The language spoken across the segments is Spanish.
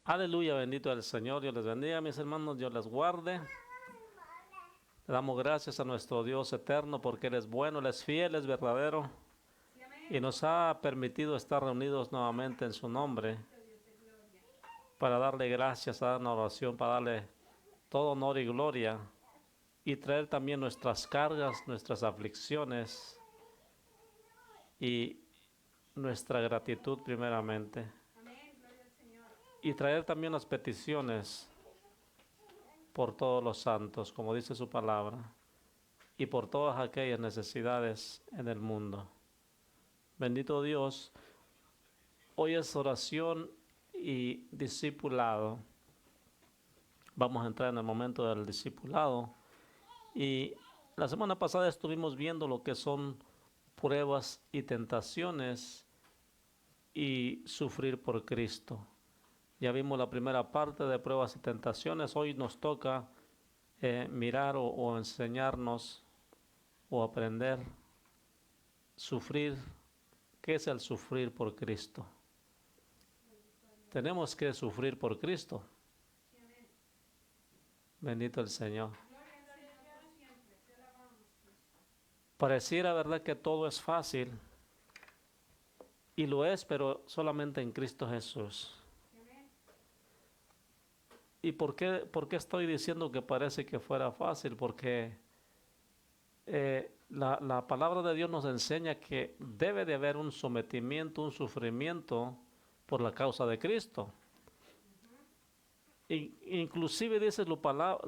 Aleluya, bendito el Señor. Dios les bendiga, mis hermanos. Dios les guarde. Le damos gracias a nuestro Dios eterno porque Él es bueno, Él es fiel, es verdadero y nos ha permitido estar reunidos nuevamente en su nombre para darle gracias, a dar una oración, para darle todo honor y gloria y traer también nuestras cargas, nuestras aflicciones y nuestra gratitud primeramente. Y traer también las peticiones por todos los santos, como dice su palabra, y por todas aquellas necesidades en el mundo. Bendito Dios, hoy es oración y discipulado. Vamos a entrar en el momento del discipulado. Y la semana pasada estuvimos viendo lo que son pruebas y tentaciones y sufrir por Cristo. Ya vimos la primera parte de pruebas y tentaciones. Hoy nos toca mirar o enseñarnos o aprender sufrir. ¿Qué es el sufrir por Cristo? Tenemos que sufrir por Cristo. Bendito el Señor. Pareciera, verdad, que todo es fácil. Y lo es, pero solamente en Cristo Jesús. ¿Y por qué estoy diciendo que parece que fuera fácil? Porque la palabra de Dios nos enseña que debe de haber un sometimiento, un sufrimiento por la causa de Cristo. Inclusive dice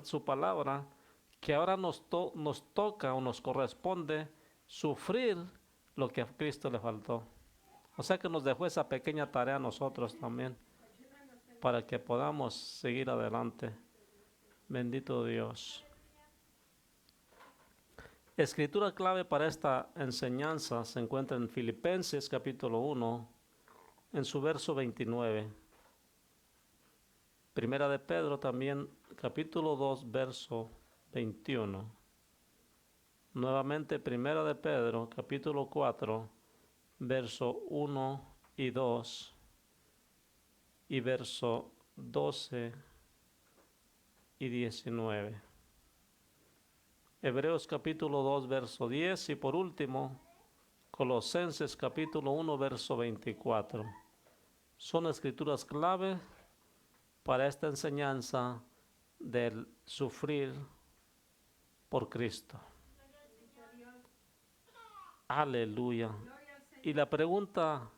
su palabra que ahora nos toca o nos corresponde sufrir lo que a Cristo le faltó. O sea que nos dejó esa pequeña tarea a nosotros también, para que podamos seguir adelante. Bendito Dios. Escritura clave para esta enseñanza se encuentra en Filipenses capítulo 1, en su verso 29. Primera de Pedro también, capítulo 2, verso 21. Nuevamente, Primera de Pedro, capítulo 4, verso 1 y 2. Y verso 12 y 19. Hebreos capítulo 2, verso 10. Y por último, Colosenses capítulo 1, verso 24. Son escrituras clave para esta enseñanza del sufrir por Cristo. Aleluya. Y la pregunta,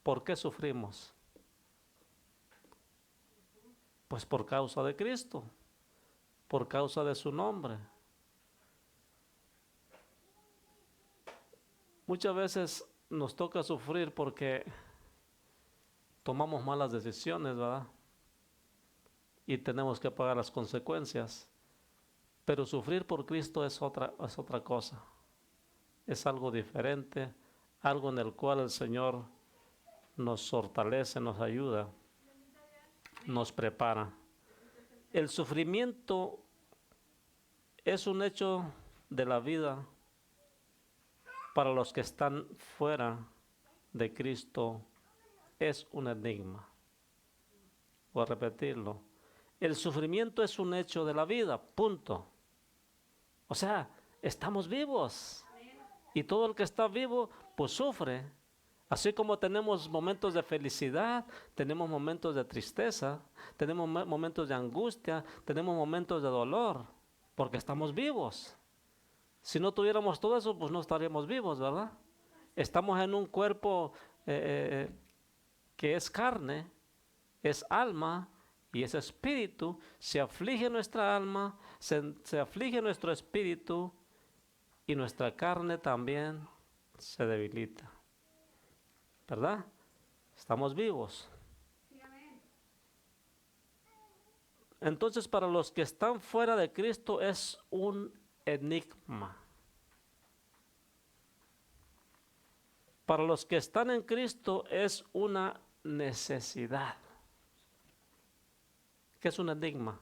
¿por qué sufrimos? Pues por causa de Cristo, por causa de su nombre. Muchas veces nos toca sufrir porque tomamos malas decisiones, ¿verdad? Y tenemos que pagar las consecuencias. Pero sufrir por Cristo es otra cosa. Es algo diferente, algo en el cual el Señor nos fortalece, nos ayuda, nos prepara. El sufrimiento es un hecho de la vida para los que están fuera de Cristo. Es un enigma. Voy a repetirlo. El sufrimiento es un hecho de la vida, punto. O sea, estamos vivos. Y todo el que está vivo, pues sufre. Así como tenemos momentos de felicidad, tenemos momentos de tristeza, tenemos momentos de angustia, tenemos momentos de dolor, porque estamos vivos. Si no tuviéramos todo eso, pues no estaríamos vivos, ¿verdad? Estamos en un cuerpo que es carne, es alma y es espíritu. Se aflige nuestra alma, se aflige nuestro espíritu y nuestra carne también se debilita. ¿Verdad? Estamos vivos. Entonces, para los que están fuera de Cristo es un enigma. Para los que están en Cristo es una necesidad. ¿Qué es un enigma?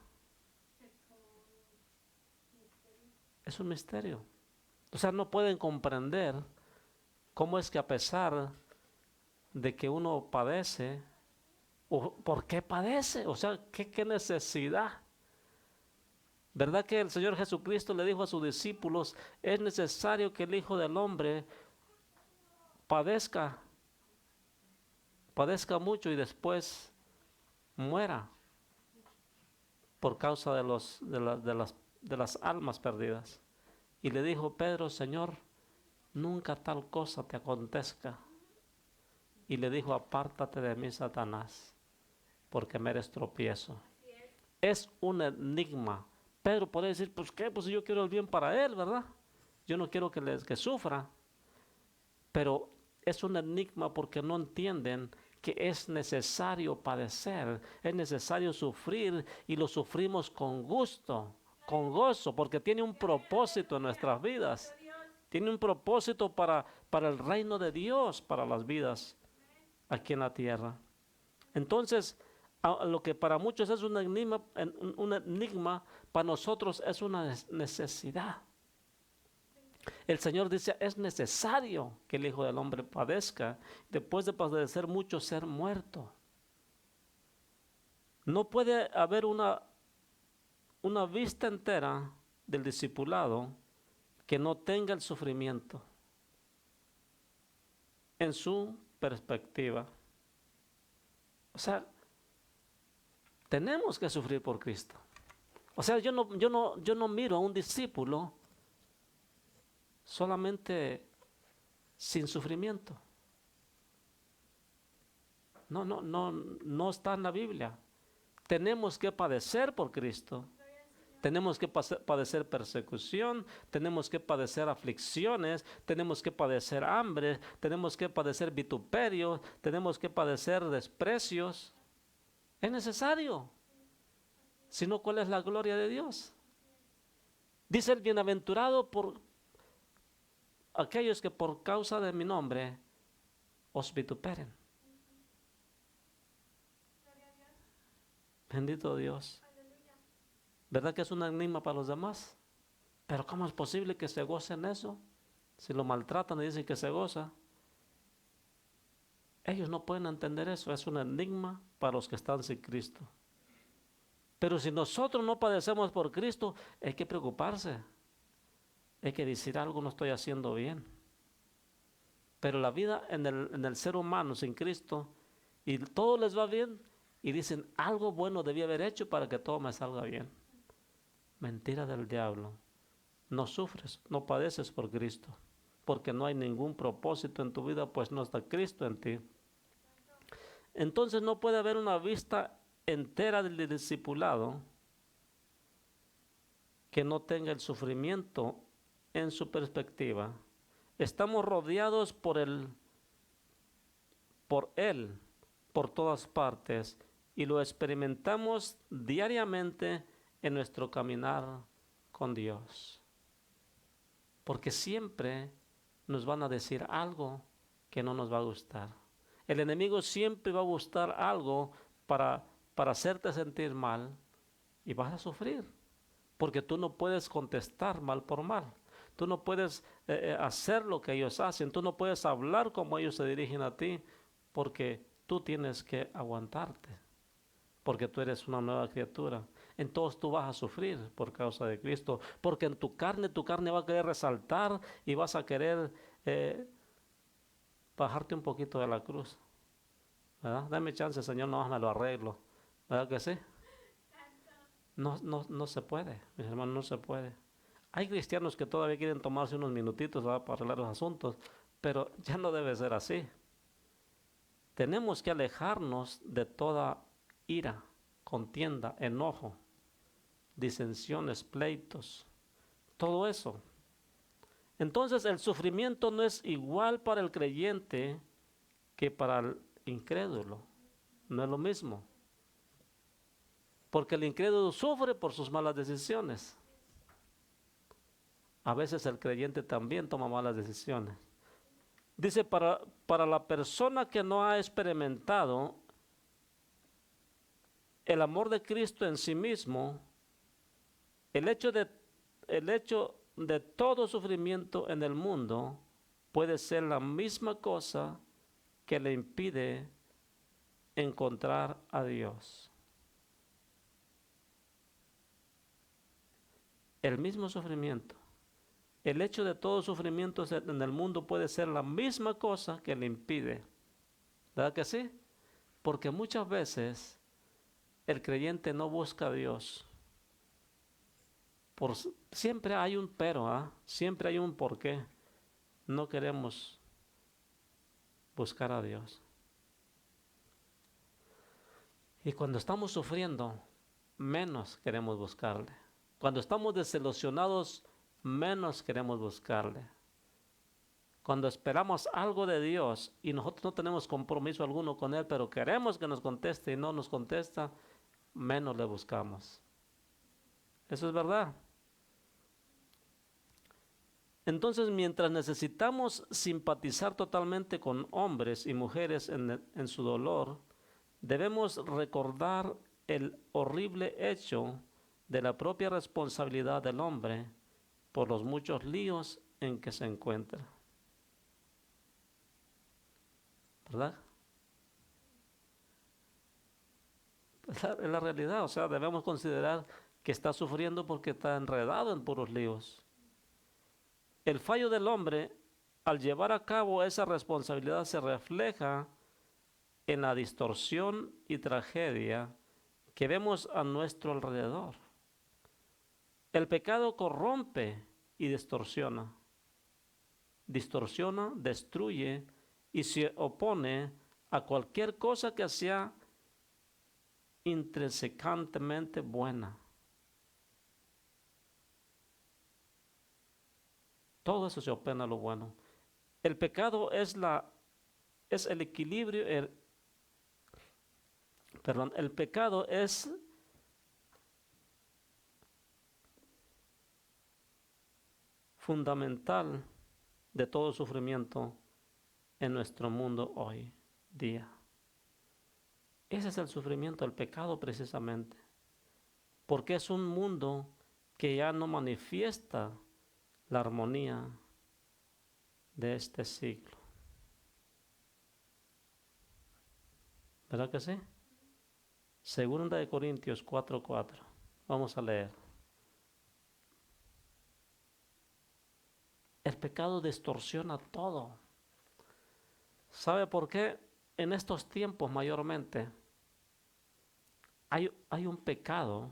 Es un misterio. O sea, no pueden comprender cómo es que a pesar de que uno padece ¿O por qué padece? O sea, ¿qué necesidad? ¿Verdad que el Señor Jesucristo le dijo a sus discípulos, es necesario que el Hijo del Hombre padezca, padezca mucho y después muera por causa de las almas perdidas? Y le dijo Pedro, Señor, nunca tal cosa te acontezca. Y le dijo, apártate de mí, Satanás, porque me eres tropiezo. Es un enigma. Pedro puede decir, pues qué, pues yo quiero el bien para él, ¿verdad? Yo no quiero que sufra. Pero es un enigma porque no entienden que es necesario padecer, es necesario sufrir y lo sufrimos con gusto, con gozo, porque tiene un propósito en nuestras vidas. Tiene un propósito para el reino de Dios, para las vidas aquí en la tierra. Entonces, lo que para muchos es un enigma, para nosotros es una necesidad. El Señor dice, es necesario que el Hijo del Hombre padezca, después de padecer mucho, ser muerto. No puede haber una vista entera del discipulado que no tenga el sufrimiento en su perspectiva. O sea, tenemos que sufrir por Cristo. O sea, yo no miro a un discípulo solamente sin sufrimiento. No está en la Biblia. Tenemos que padecer por Cristo. Tenemos que padecer persecución, tenemos que padecer aflicciones, tenemos que padecer hambre, tenemos que padecer vituperio, tenemos que padecer desprecios. Es necesario. Si no, ¿cuál es la gloria de Dios? Dice el bienaventurado por aquellos que por causa de mi nombre os vituperen. Bendito Dios. ¿Verdad que es un enigma para los demás? Pero ¿cómo es posible que se goce en eso? Si lo maltratan y dicen que se goza. Ellos no pueden entender eso. Es un enigma para los que están sin Cristo. Pero si nosotros no padecemos por Cristo, hay que preocuparse. Hay que decir, algo no estoy haciendo bien. Pero la vida en el ser humano sin Cristo, y todo les va bien, y dicen, algo bueno debí haber hecho para que todo me salga bien. Mentira del diablo. No sufres, no padeces por Cristo, porque no hay ningún propósito en tu vida, pues no está Cristo en ti. Entonces no puede haber una vista entera del discipulado que no tenga el sufrimiento en su perspectiva. Estamos rodeados por Él, por todas partes, y lo experimentamos diariamente en nuestro caminar con Dios. Porque siempre nos van a decir algo que no nos va a gustar. El enemigo siempre va a buscar algo para hacerte sentir mal y vas a sufrir. Porque tú no puedes contestar mal por mal. Tú no puedes hacer lo que ellos hacen. Tú no puedes hablar como ellos se dirigen a ti, porque tú tienes que aguantarte. Porque tú eres una nueva criatura. Entonces tú vas a sufrir por causa de Cristo. Porque en tu carne va a querer resaltar y vas a querer bajarte un poquito de la cruz. ¿Verdad? Dame chance, Señor, no me lo arreglo. ¿Verdad que sí? No se puede, mis hermanos, no se puede. Hay cristianos que todavía quieren tomarse unos minutitos, ¿verdad?, para arreglar los asuntos, pero ya no debe ser así. Tenemos que alejarnos de toda ira, contienda, enojo, disensiones, pleitos, todo eso. Entonces el sufrimiento no es igual para el creyente que para el incrédulo, no es lo mismo. Porque el incrédulo sufre por sus malas decisiones. A veces el creyente también toma malas decisiones. Dice, para la persona que no ha experimentado el amor de Cristo en sí mismo, el hecho de todo sufrimiento en el mundo puede ser la misma cosa que le impide encontrar a Dios. El mismo sufrimiento. El hecho de todo sufrimiento en el mundo puede ser la misma cosa que le impide. ¿Verdad que sí? Porque muchas veces el creyente no busca a Dios. Siempre hay un pero, siempre hay un por qué. No queremos buscar a Dios. Y cuando estamos sufriendo, menos queremos buscarle. Cuando estamos desilusionados, menos queremos buscarle. Cuando esperamos algo de Dios y nosotros no tenemos compromiso alguno con Él, pero queremos que nos conteste y no nos contesta, menos le buscamos. Eso es verdad. Entonces, mientras necesitamos simpatizar totalmente con hombres y mujeres en su dolor, debemos recordar el horrible hecho de la propia responsabilidad del hombre por los muchos líos en que se encuentra. ¿Verdad? Es la realidad, o sea, debemos considerar que está sufriendo porque está enredado en puros líos. El fallo del hombre, al llevar a cabo esa responsabilidad, se refleja en la distorsión y tragedia que vemos a nuestro alrededor. El pecado corrompe y distorsiona, destruye y se opone a cualquier cosa que sea intrínsecamente buena. Todo eso se opone a lo bueno. El pecado es el equilibrio, el pecado es fundamental de todo sufrimiento en nuestro mundo hoy día. Ese es el sufrimiento, el pecado precisamente, porque es un mundo que ya no manifiesta la armonía de este siglo. ¿Verdad que sí? Segunda de Corintios 4:4. Vamos a leer. El pecado distorsiona todo. ¿Sabe por qué? En estos tiempos mayormente hay un pecado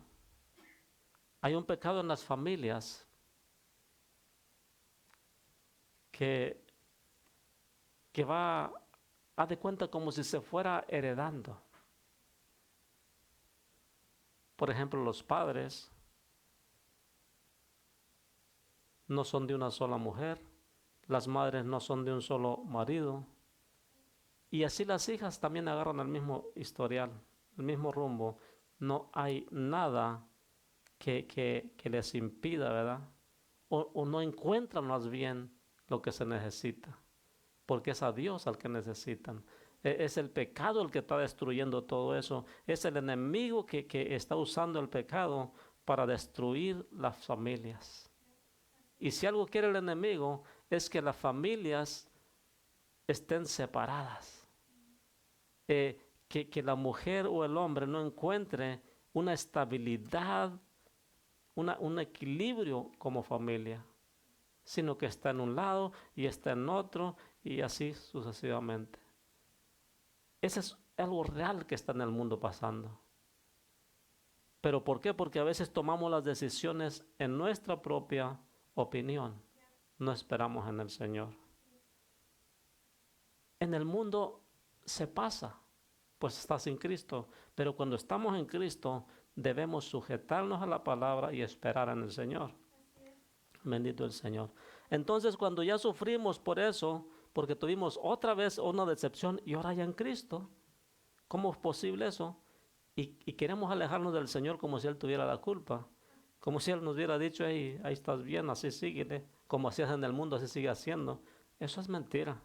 en las familias que va, haz de cuenta, como si se fuera heredando. Por ejemplo, los padres no son de una sola mujer, las madres no son de un solo marido, y así las hijas también agarran el mismo historial, el mismo rumbo. No hay nada que les impida, ¿verdad? O no encuentran más bien lo que se necesita, porque es a Dios al que necesitan. Es el pecado el que está destruyendo todo eso. Es el enemigo que está usando el pecado para destruir las familias. Y si algo quiere el enemigo es que las familias estén separadas. Que la mujer o el hombre no encuentre una estabilidad, un equilibrio como familia, sino que está en un lado y está en otro y así sucesivamente. Ese es algo real que está en el mundo pasando. ¿Pero por qué? Porque a veces tomamos las decisiones en nuestra propia opinión. No esperamos en el Señor. En el mundo se pasa, pues está sin Cristo. Pero cuando estamos en Cristo, debemos sujetarnos a la palabra y esperar en el Señor. Bendito el Señor. Entonces, cuando ya sufrimos por eso, porque tuvimos otra vez una decepción y ahora ya en Cristo, ¿cómo es posible eso? Y queremos alejarnos del Señor como si Él tuviera la culpa. Como si Él nos hubiera dicho, ahí estás bien, así síguele. Como hacías en el mundo, así sigue haciendo. Eso es mentira.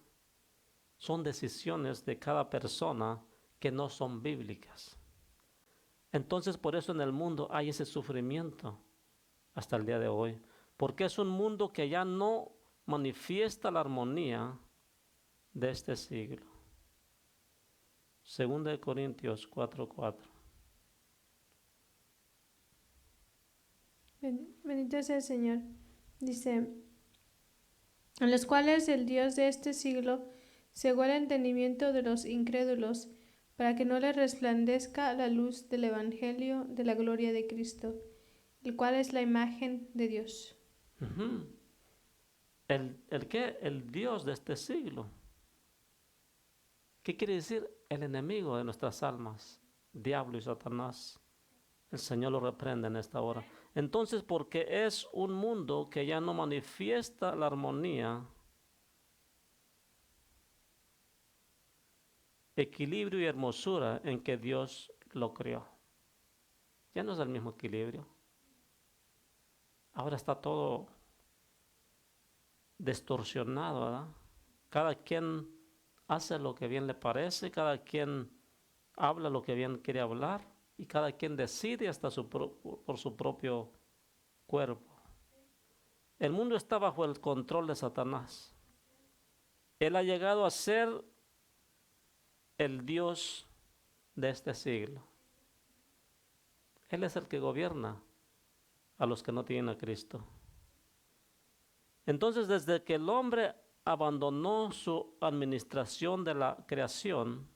Son decisiones de cada persona que no son bíblicas. Entonces, por eso en el mundo hay ese sufrimiento hasta el día de hoy. Porque es un mundo que ya no manifiesta la armonía de este siglo. Segunda de Corintios 4:4. Bendito sea el Señor. Dice, en los cuales el Dios de este siglo cegó el entendimiento de los incrédulos, para que no les resplandezca la luz del Evangelio de la gloria de Cristo, el cual es la imagen de Dios. Ujú. ¿El qué? El Dios de este siglo. ¿Qué quiere decir? El enemigo de nuestras almas, diablo y Satanás. El Señor lo reprende en esta hora. Entonces, porque es un mundo que ya no manifiesta la armonía, equilibrio y hermosura en que Dios lo creó. Ya no es el mismo equilibrio. Ahora está todo distorsionado, ¿verdad? Cada quien hace lo que bien le parece, cada quien habla lo que bien quiere hablar y cada quien decide hasta por su propio cuerpo. El mundo está bajo el control de Satanás. Él ha llegado a ser el Dios de este siglo. Él es el que gobierna a los que no tienen a Cristo. Entonces, desde que el hombre abandonó su administración de la creación,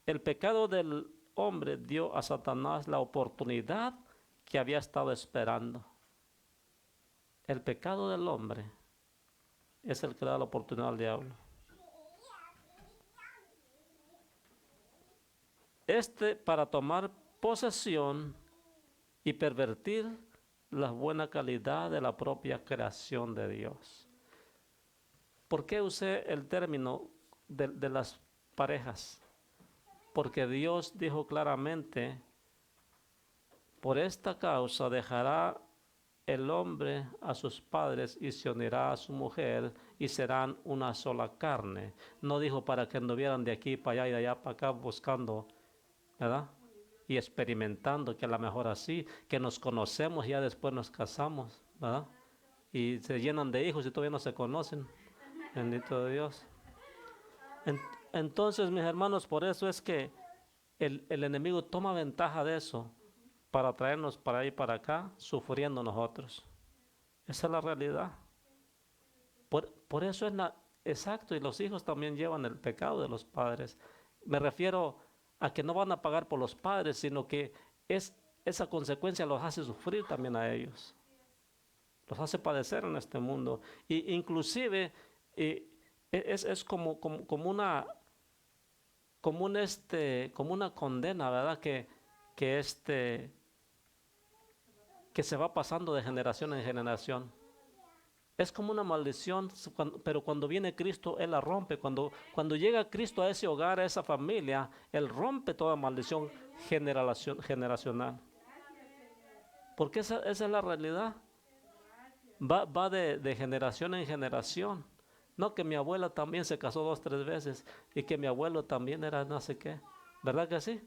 el pecado del hombre dio a Satanás la oportunidad que había estado esperando. El pecado del hombre es el que da la oportunidad al diablo. Para tomar posesión y pervertir la buena calidad de la propia creación de Dios. ¿Por qué usé el término de las parejas? Porque Dios dijo claramente, por esta causa dejará el hombre a sus padres y se unirá a su mujer y serán una sola carne. No dijo para que anduvieran de aquí para allá y de allá para acá buscando, ¿verdad? Y experimentando que a lo mejor así, que nos conocemos y ya después nos casamos, ¿verdad? Y se llenan de hijos y todavía no se conocen. Bendito Dios. Entonces, mis hermanos, por eso es que el enemigo toma ventaja de eso para traernos para ahí para acá, sufriendo nosotros. Esa es la realidad. Por eso es exacto, y los hijos también llevan el pecado de los padres. Me refiero a que no van a pagar por los padres, sino que esa consecuencia los hace sufrir también a ellos. Los hace padecer en este mundo. Y inclusive es como una condena, ¿verdad? Que se va pasando de generación en generación. Es como una maldición, pero cuando viene Cristo, Él la rompe. Cuando llega Cristo a ese hogar, a esa familia, Él rompe toda maldición generacional. Porque esa es la realidad. Va de generación en generación. No, que mi abuela también se casó 2, 3 veces y que mi abuelo también era no sé qué. ¿Verdad que sí?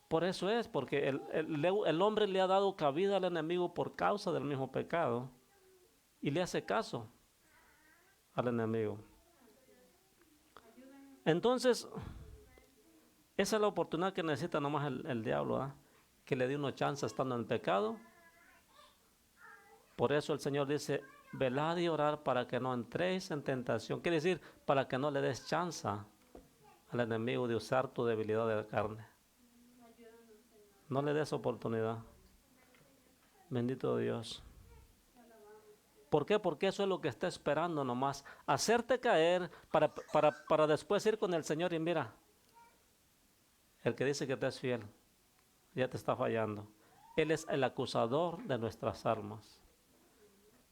Por eso es, porque el hombre le ha dado cabida al enemigo por causa del mismo pecado y le hace caso al enemigo. Entonces, esa es la oportunidad que necesita nomás el diablo, ¿eh? Que le dé una chance estando en el pecado. Por eso el Señor dice, velad y orad para que no entréis en tentación. Quiere decir, para que no le des chance al enemigo de usar tu debilidad de la carne. No le des oportunidad. Bendito Dios. ¿Por qué? Porque eso es lo que está esperando nomás. Hacerte caer para después ir con el Señor y mira, el que dice que te es fiel, ya te está fallando. Él es el acusador de nuestras almas.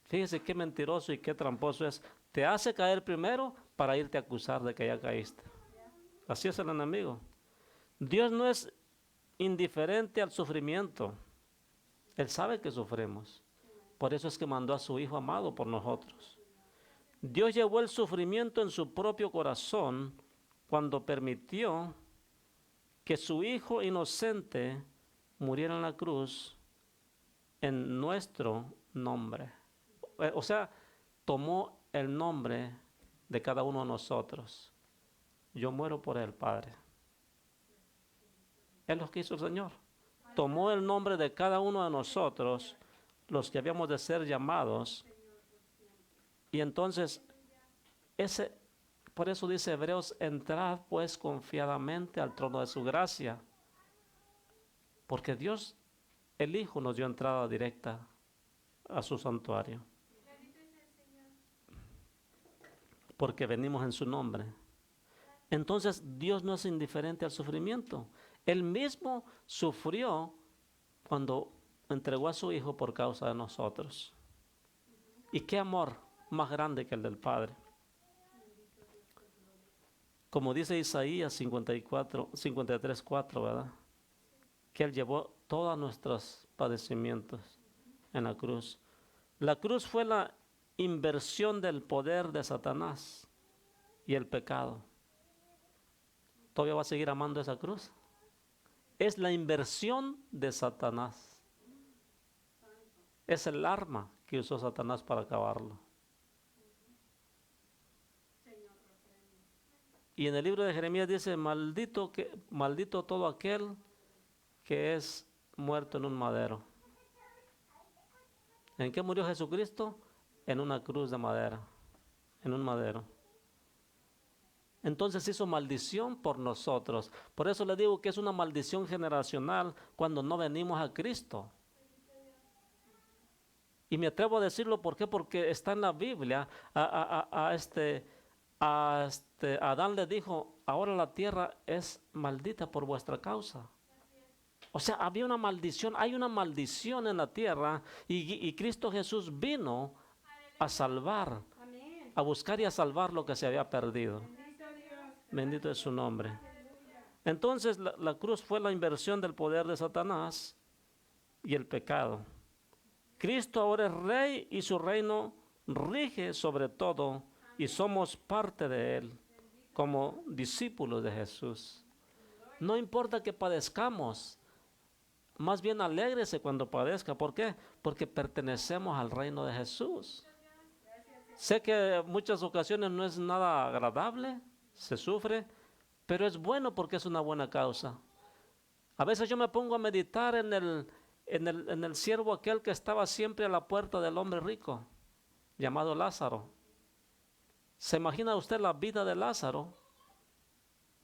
Fíjese qué mentiroso y qué tramposo es. Te hace caer primero para irte a acusar de que ya caíste. Así es el enemigo. Dios no es indiferente al sufrimiento. Él sabe que sufrimos. Por eso es que mandó a su Hijo amado por nosotros. Dios llevó el sufrimiento en su propio corazón cuando permitió que su Hijo inocente muriera en la cruz en nuestro nombre. O sea, tomó el nombre de cada uno de nosotros. yo muero por él, Padre. Es lo que hizo el Señor. Tomó el nombre de cada uno de nosotros, los que habíamos de ser llamados. Y entonces, por eso dice Hebreos, entrad pues confiadamente al trono de su gracia. Porque Dios, el Hijo, nos dio entrada directa a su santuario. Porque venimos en su nombre. Entonces Dios no es indiferente al sufrimiento. Él mismo sufrió cuando entregó a su Hijo por causa de nosotros. ¿Y qué amor más grande que el del Padre? Como dice Isaías 53:4, ¿verdad? Que Él llevó todos nuestros padecimientos en la cruz. La cruz fue la inversión del poder de Satanás y el pecado. ¿Todavía va a seguir amando esa cruz? Es la inversión de Satanás. Es el arma que usó Satanás para acabarlo. Y en el libro de Jeremías dice, maldito todo aquel que es muerto en un madero. ¿En qué murió Jesucristo? En una cruz de madera, en un madero. Entonces hizo maldición por nosotros. Por eso le digo que es una maldición generacional cuando no venimos a Cristo. Y me atrevo a decirlo, ¿por qué? Porque está en la Biblia. Adán le dijo, ahora la tierra es maldita por vuestra causa. O sea, había una maldición, hay una maldición en la tierra y Cristo Jesús vino a salvar, a buscar y a salvar lo que se había perdido. Bendito es su nombre. Entonces la cruz fue la inversión del poder de Satanás y el pecado. Cristo ahora es rey y su reino rige sobre todo y somos parte de él como discípulos de Jesús. No importa que padezcamos, más bien alégrese cuando padezca. ¿Por qué? Porque pertenecemos al reino de Jesús. Sé que en muchas ocasiones no es nada agradable, se sufre, pero es bueno porque es una buena causa. A veces yo me pongo a meditar en el siervo aquel que estaba siempre a la puerta del hombre rico, llamado Lázaro. ¿Se imagina usted la vida de Lázaro?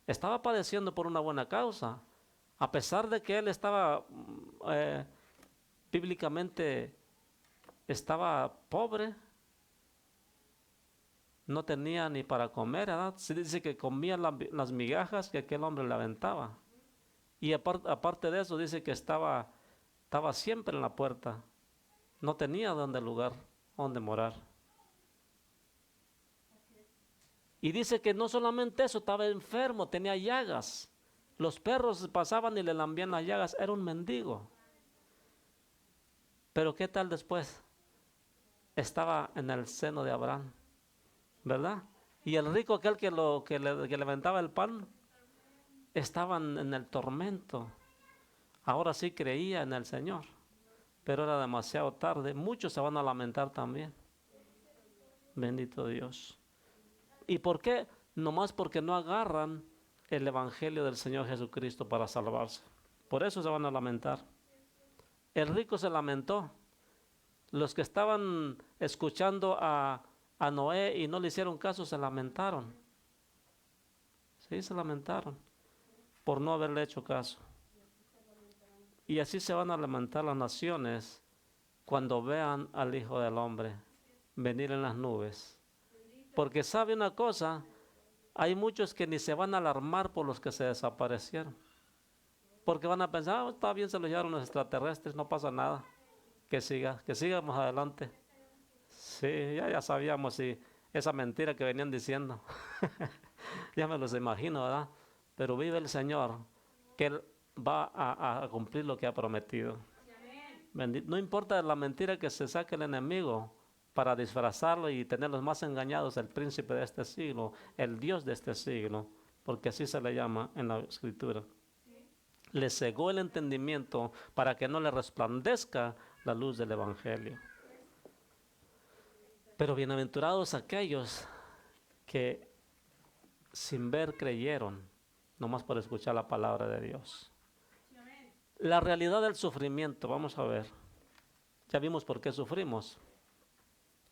Estaba padeciendo por una buena causa. A pesar de que él estaba, bíblicamente, estaba pobre, no tenía ni para comer, ¿verdad? Se dice que comía las migajas que aquel hombre le aventaba. Y aparte de eso, dice que estaba siempre en la puerta. No tenía lugar donde morar. Y dice que no solamente eso, estaba enfermo, tenía llagas. Los perros pasaban y le lambían las llagas. Era un mendigo. Pero ¿qué tal después? Estaba en el seno de Abraham, ¿verdad? Y el rico aquel que le aventaba el pan, estaba en el tormento. Ahora sí creía en el Señor, pero era demasiado tarde. Muchos se van a lamentar también. Bendito Dios. ¿Y por qué? Nomás porque no agarran el evangelio del Señor Jesucristo para salvarse. Por eso se van a lamentar. El rico se lamentó. Los que estaban escuchando a Noé y no le hicieron caso se lamentaron. Sí, se lamentaron por no haberle hecho caso. Y así se van a lamentar las naciones cuando vean al Hijo del Hombre venir en las nubes. Porque sabe una cosa, hay muchos que ni se van a alarmar por los que se desaparecieron. Porque van a pensar, está bien, se lo llevaron los extraterrestres, no pasa nada. Que sigamos adelante. Sí, ya sabíamos esa mentira que venían diciendo. Ya me los imagino, ¿verdad? Pero vive el Señor, que Él va a cumplir lo que ha prometido. No importa la mentira que se saque el enemigo para disfrazarlo y tenerlos más engañados, el príncipe de este siglo, el Dios de este siglo, porque así se le llama en la Escritura. Le cegó el entendimiento para que no le resplandezca la luz del Evangelio. Pero bienaventurados aquellos que sin ver creyeron, nomás por escuchar la palabra de Dios. La realidad del sufrimiento, vamos a ver. Ya vimos por qué sufrimos.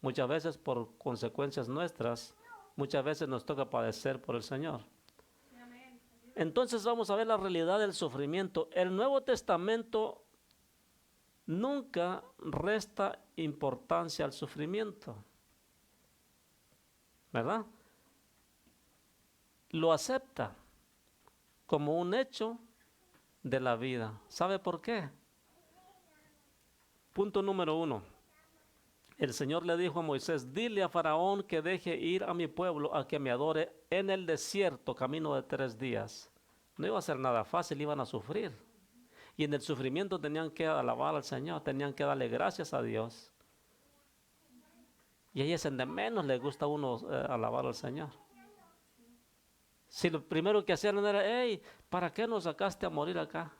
Muchas veces por consecuencias nuestras, muchas veces nos toca padecer por el Señor. Entonces vamos a ver la realidad del sufrimiento. El Nuevo Testamento nunca resta importancia al sufrimiento, ¿verdad? Lo acepta como un hecho de la vida. ¿Sabe por qué? Punto número 1. El Señor le dijo a Moisés: dile a Faraón que deje ir a mi pueblo a que me adore en el desierto, camino de 3 días. No iba a ser nada fácil, iban a sufrir. Y en el sufrimiento tenían que alabar al Señor, tenían que darle gracias a Dios. Y ahí es donde menos le gusta a uno alabar al Señor. Si lo primero que hacían era: hey, ¿para qué nos sacaste a morir acá?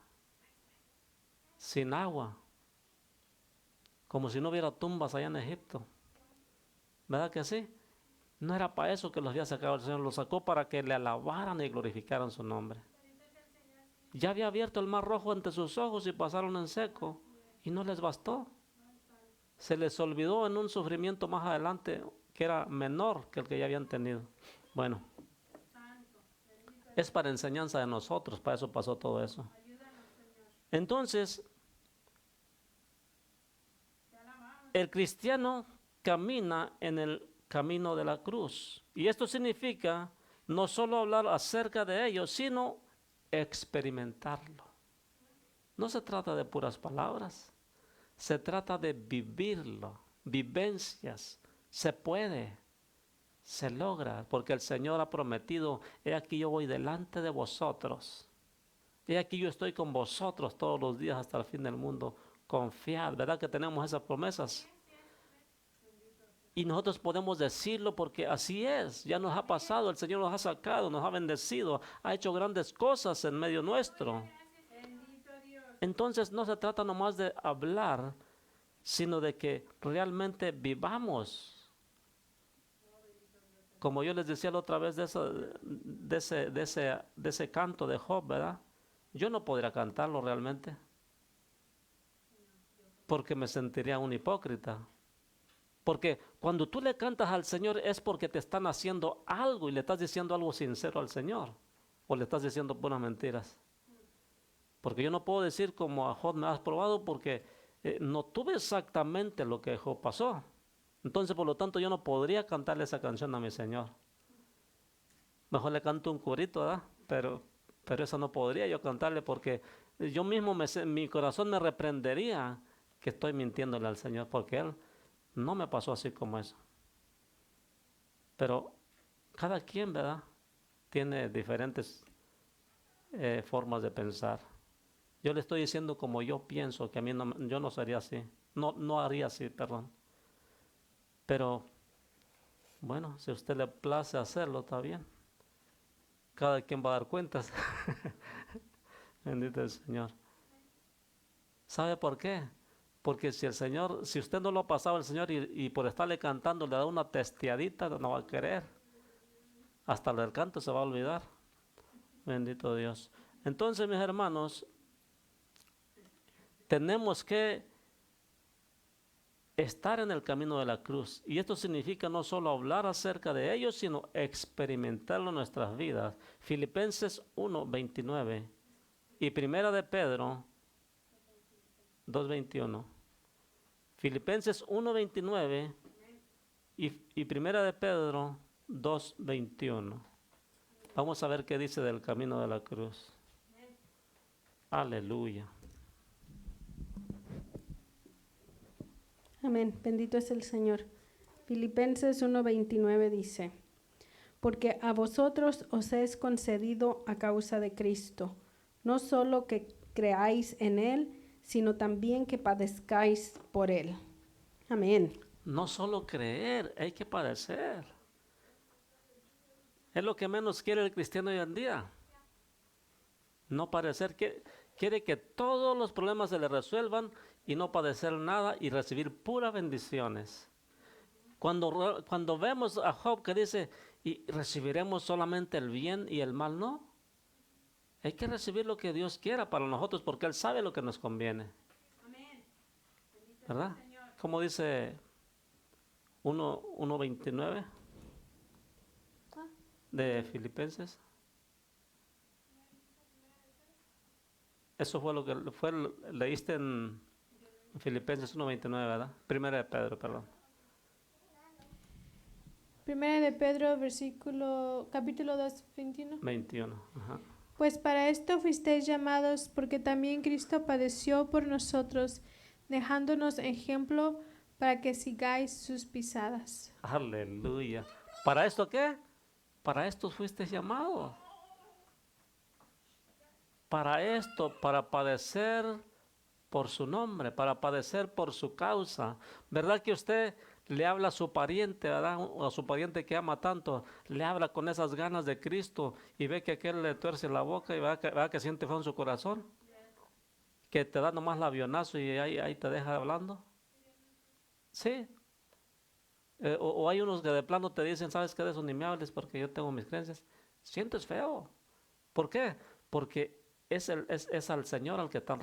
Sin agua. Como si no hubiera tumbas allá en Egipto. ¿Verdad que sí? No era para eso que los había sacado el Señor. Los sacó para que le alabaran y glorificaran su nombre. Ya había abierto el mar rojo ante sus ojos y pasaron en seco. Y no les bastó. Se les olvidó en un sufrimiento más adelante que era menor que el que ya habían tenido. Bueno, es para enseñanza de nosotros. Para eso pasó todo eso. Entonces, el cristiano camina en el camino de la cruz. Y esto significa no solo hablar acerca de ello, sino experimentarlo. No se trata de puras palabras. Se trata de vivirlo. Vivencias. Se puede. Se logra. Porque el Señor ha prometido: he aquí yo voy delante de vosotros. He aquí yo estoy con vosotros todos los días hasta el fin del mundo. Confiad, ¿verdad que tenemos esas promesas? Y nosotros podemos decirlo porque así es, ya nos ha pasado, el Señor nos ha sacado, nos ha bendecido, ha hecho grandes cosas en medio nuestro. Entonces no se trata nomás de hablar, sino de que realmente vivamos. Como yo les decía la otra vez de ese canto de Job, ¿verdad? Yo no podría cantarlo realmente, porque me sentiría un hipócrita. Porque cuando tú le cantas al Señor es porque te están haciendo algo y le estás diciendo algo sincero al Señor. O le estás diciendo puras mentiras. Porque yo no puedo decir como a Job: me has probado, porque no tuve exactamente lo que Job pasó. Entonces, por lo tanto, yo no podría cantarle esa canción a mi Señor. Mejor le canto un corito, ¿verdad? Pero eso no podría yo cantarle, porque yo mismo, mi corazón me reprendería que estoy mintiéndole al Señor, porque Él no me pasó así como eso. Pero cada quien, ¿verdad?, tiene diferentes formas de pensar. Yo le estoy diciendo como yo pienso, que a mí yo no sería así. No haría así, perdón. Pero, bueno, si a usted le place hacerlo, está bien. Cada quien va a dar cuentas. Bendito el Señor. ¿Sabe por qué? Porque si usted no lo ha pasado al Señor y por estarle cantando le da una testeadita, no va a querer. Hasta el canto se va a olvidar. Bendito Dios. Entonces, mis hermanos, tenemos que estar en el camino de la cruz. Y esto significa no solo hablar acerca de ellos, sino experimentarlo en nuestras vidas. Filipenses 1:29 y Primera de Pedro 2:21. Filipenses 1:29 y Primera de Pedro 2:21. Vamos a ver qué dice del camino de la cruz. Aleluya. Amén. Bendito es el Señor. Filipenses 1:29 dice: porque a vosotros os es concedido a causa de Cristo, no solo que creáis en Él, sino también que padezcáis por Él. Amén. No solo creer, hay que padecer. Es lo que menos quiere el cristiano hoy en día. No padecer, quiere que todos los problemas se le resuelvan y no padecer nada y recibir puras bendiciones. Cuando vemos a Job que dice: y recibiremos solamente el bien y el mal no. Hay que recibir lo que Dios quiera para nosotros porque Él sabe lo que nos conviene. ¿Verdad? Como dice 1:29 de Filipenses. Eso fue lo que leíste en Filipenses 1:29, ¿verdad? Primera de Pedro, perdón. Primera de Pedro, capítulo 2, 21. 21, ajá. Pues para esto fuisteis llamados, porque también Cristo padeció por nosotros, dejándonos ejemplo para que sigáis sus pisadas. Aleluya. ¿Para esto qué? Para esto fuiste llamado. Para esto, para padecer por su nombre, para padecer por su causa. ¿Verdad que usted le habla a su pariente, ¿verdad? O a su pariente que ama tanto, le habla con esas ganas de Cristo y ve que aquel le tuerce la boca y va que siente feo en su corazón? Que te da nomás el avionazo y ahí te deja hablando. Sí. O hay unos que de plano te dicen, ¿sabes qué? De eso ni me hables porque yo tengo mis creencias. Sientes feo. ¿Por qué? Porque es al Señor al que están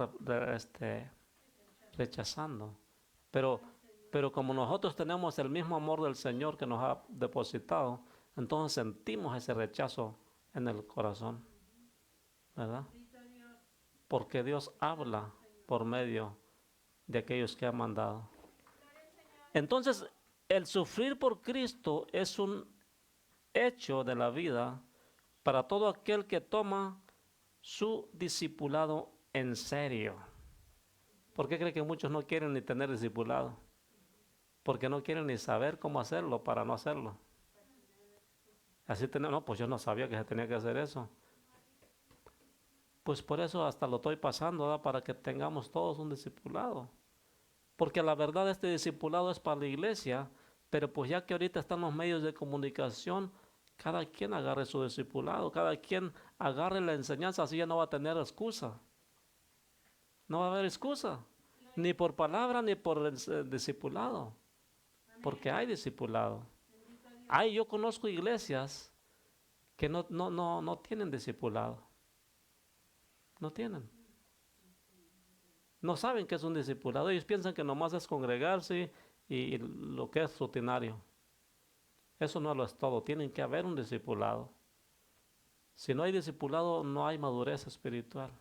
rechazando. Pero como nosotros tenemos el mismo amor del Señor que nos ha depositado, entonces sentimos ese rechazo en el corazón, ¿verdad? Porque Dios habla por medio de aquellos que ha mandado. Entonces, el sufrir por Cristo es un hecho de la vida para todo aquel que toma su discipulado en serio. ¿Por qué cree que muchos no quieren ni tener discipulado? Porque no quieren ni saber cómo hacerlo para no hacerlo. Así tenemos, no, pues yo no sabía que se tenía que hacer eso. Pues por eso hasta lo estoy pasando, ¿verdad? Para que tengamos todos un discipulado. Porque la verdad este discipulado es para la iglesia, pero pues ya que ahorita están los medios de comunicación, cada quien agarre su discipulado, cada quien agarre la enseñanza, así ya no va a tener excusa. No va a haber excusa, ni por palabra ni por el discipulado, porque hay discipulado. Yo conozco iglesias que no tienen discipulado, no tienen. No saben qué es un discipulado, ellos piensan que nomás es congregarse y lo que es rutinario. Eso no lo es todo, tienen que haber un discipulado. Si no hay discipulado, no hay madurez espiritual.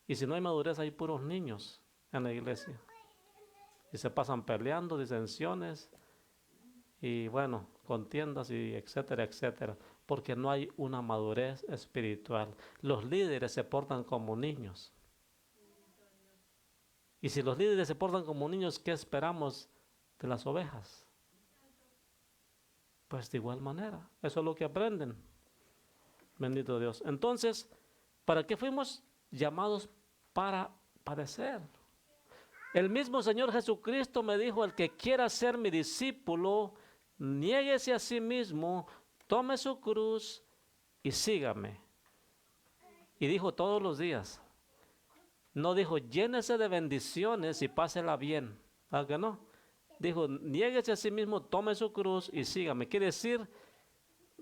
Y si no hay madurez, hay puros niños en la iglesia. Y se pasan peleando, disensiones, y bueno, contiendas, y etcétera, etcétera. Porque no hay una madurez espiritual. Los líderes se portan como niños. Y si los líderes se portan como niños, ¿qué esperamos de las ovejas? Pues de igual manera, eso es lo que aprenden. Bendito Dios. Entonces, ¿para qué fuimos llamados? Para padecer. El mismo Señor Jesucristo me dijo, el que quiera ser mi discípulo, niéguese a sí mismo, tome su cruz y sígame. Y dijo todos los días. No dijo, llénese de bendiciones y pásela bien. ¿Ah, que no? Dijo, niéguese a sí mismo, tome su cruz y sígame. Quiere decir,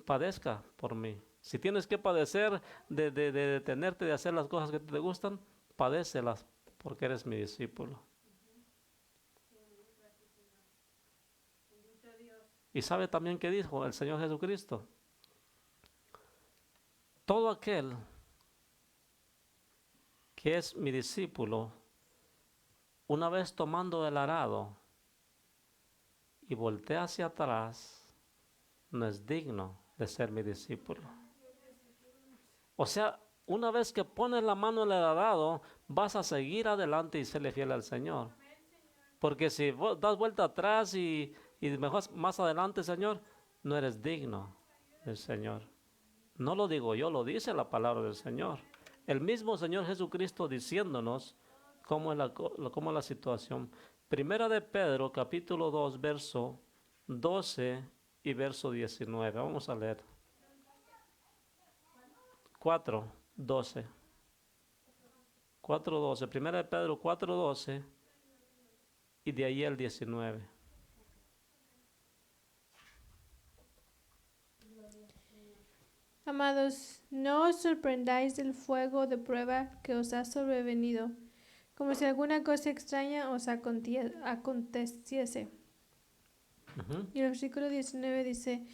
padezca por mí. Si tienes que padecer de detenerte de hacer las cosas que te gustan, padécelas porque eres mi discípulo. Y sabe también qué dijo el Señor Jesucristo. Todo aquel que es mi discípulo, una vez tomando el arado y voltea hacia atrás, no es digno de ser mi discípulo. O sea, una vez que pones la mano en el arado, vas a seguir adelante y serle fiel al Señor. Porque si vos das vuelta atrás y mejor más adelante, Señor, no eres digno del Señor. No lo digo yo, lo dice la palabra del Señor. El mismo Señor Jesucristo diciéndonos cómo es la situación. Primera de Pedro, capítulo 2, verso 12 y verso 19. Vamos a leer. 4:12. 4:12. Primera de Pedro 4:12 y de ahí el 19. Amados, no os sorprendáis del fuego de prueba que os ha sobrevenido, como si alguna cosa extraña os aconteciese. Y el versículo 19 dice,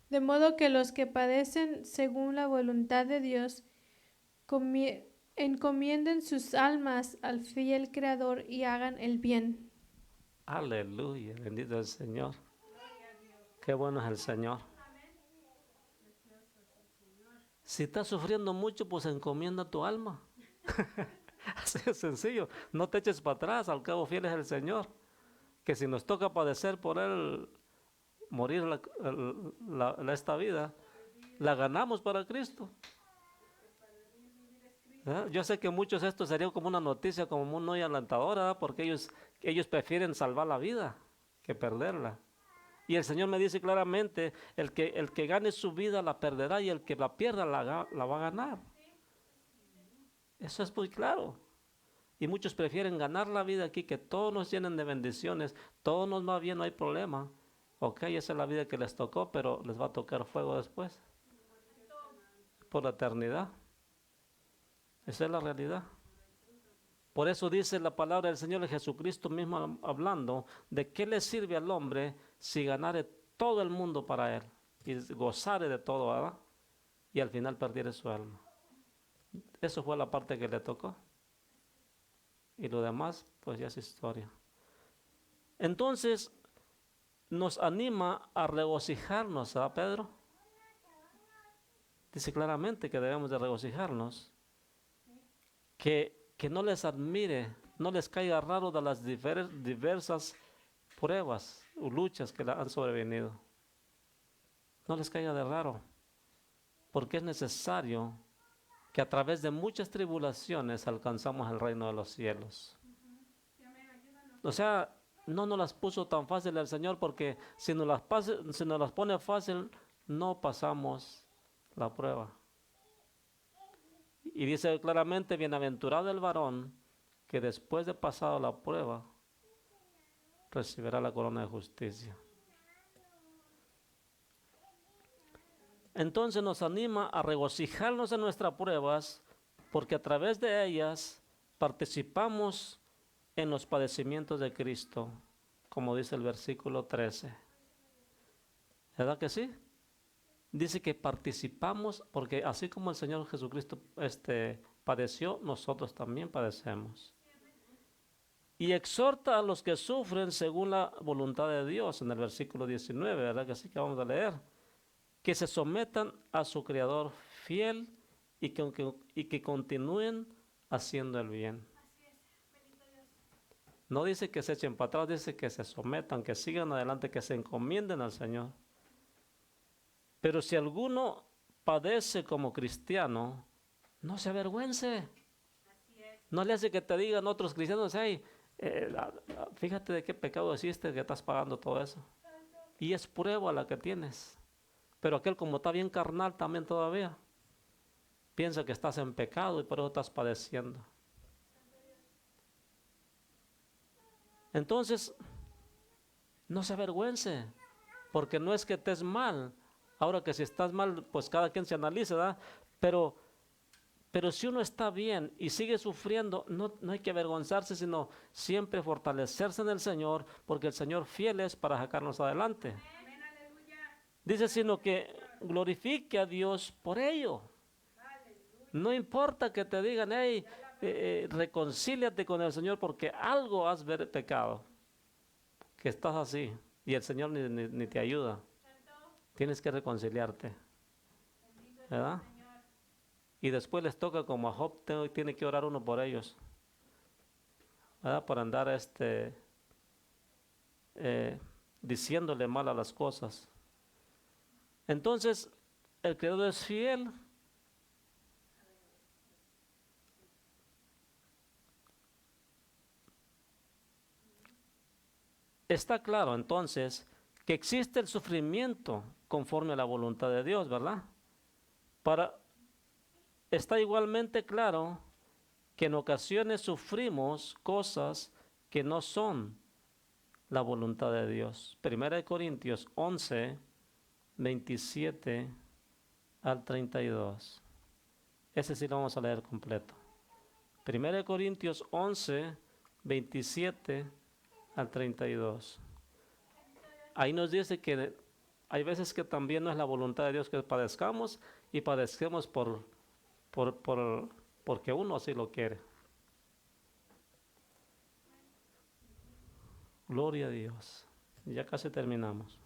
de modo que los que padecen según la voluntad de Dios, encomienden sus almas al fiel Creador y hagan el bien. Aleluya, bendito el Señor. Qué bueno es el Señor. Si estás sufriendo mucho, pues encomienda tu alma. Así es sencillo. No te eches para atrás, al cabo fiel es el Señor. Que si nos toca padecer por Él, morir esta vida, la ganamos para Cristo. Yo sé que muchos esto sería como una noticia como muy alentadora, ¿verdad? Porque ellos prefieren salvar la vida que perderla. Y el Señor me dice claramente, el que gane su vida la perderá y el que la pierda la va a ganar. Eso es muy claro. Y muchos prefieren ganar la vida aquí, que todos nos llenen de bendiciones, todo nos va bien, no hay problema. Ok, esa es la vida que les tocó, pero les va a tocar fuego después. Por la eternidad. Esa es la realidad. Por eso dice la palabra del Señor Jesucristo mismo hablando, de qué le sirve al hombre si ganare todo el mundo para él y gozare de todo, ¿verdad? Y al final perdiere su alma. Eso fue la parte que le tocó. Y lo demás, pues ya es historia. Entonces, nos anima a regocijarnos, ¿verdad, Pedro? Dice claramente que debemos de regocijarnos. Que no les admire, no les caiga raro de las diversas pruebas o luchas que le han sobrevenido. No les caiga de raro, porque es necesario que a través de muchas tribulaciones alcanzamos el reino de los cielos. O sea, no nos las puso tan fácil el Señor, porque si nos las pone fácil, no pasamos la prueba. Y dice claramente, bienaventurado el varón que después de pasado la prueba recibirá la corona de justicia. Entonces nos anima a regocijarnos en nuestras pruebas, porque a través de ellas participamos en los padecimientos de Cristo, como dice el versículo 13. ¿Verdad que sí? Dice que participamos, porque así como el Señor Jesucristo padeció, nosotros también padecemos. Y exhorta a los que sufren según la voluntad de Dios, en el versículo 19, ¿verdad que sí que vamos a leer? Que se sometan a su Creador fiel y que continúen haciendo el bien. No dice que se echen para atrás, dice que se sometan, que sigan adelante, que se encomienden al Señor. Pero si alguno padece como cristiano, no se avergüence. No le hace que te digan otros cristianos, hey, fíjate de qué pecado hiciste que estás pagando todo eso. Y es prueba la que tienes. Pero aquel, como está bien carnal también todavía, piensa que estás en pecado y por eso estás padeciendo. Entonces, no se avergüence, porque no es que estés mal. Ahora que si estás mal, pues cada quien se analiza, ¿verdad? Pero si uno está bien y sigue sufriendo, no hay que avergonzarse, sino siempre fortalecerse en el Señor, porque el Señor fiel es para sacarnos adelante. Dice, sino que glorifique a Dios por ello. No importa que te digan, hey, reconcíliate con el Señor porque algo has pecado, que estás así y el Señor ni te ayuda. Tienes que reconciliarte, ¿verdad? Y después les toca, como a Job, tiene que orar uno por ellos, ¿verdad? Por andar diciéndole mal a las cosas. Entonces, el Creador es fiel. Está claro entonces que existe el sufrimiento conforme a la voluntad de Dios, ¿verdad? Está igualmente claro que en ocasiones sufrimos cosas que no son la voluntad de Dios. 1 Corintios 11, 27 al 32. Ese sí lo vamos a leer completo. 1 Corintios 11, 27 al 32. Ahí nos dice que hay veces que también no es la voluntad de Dios que padezcamos, y padecemos porque uno así lo quiere. Gloria a Dios. Ya casi terminamos.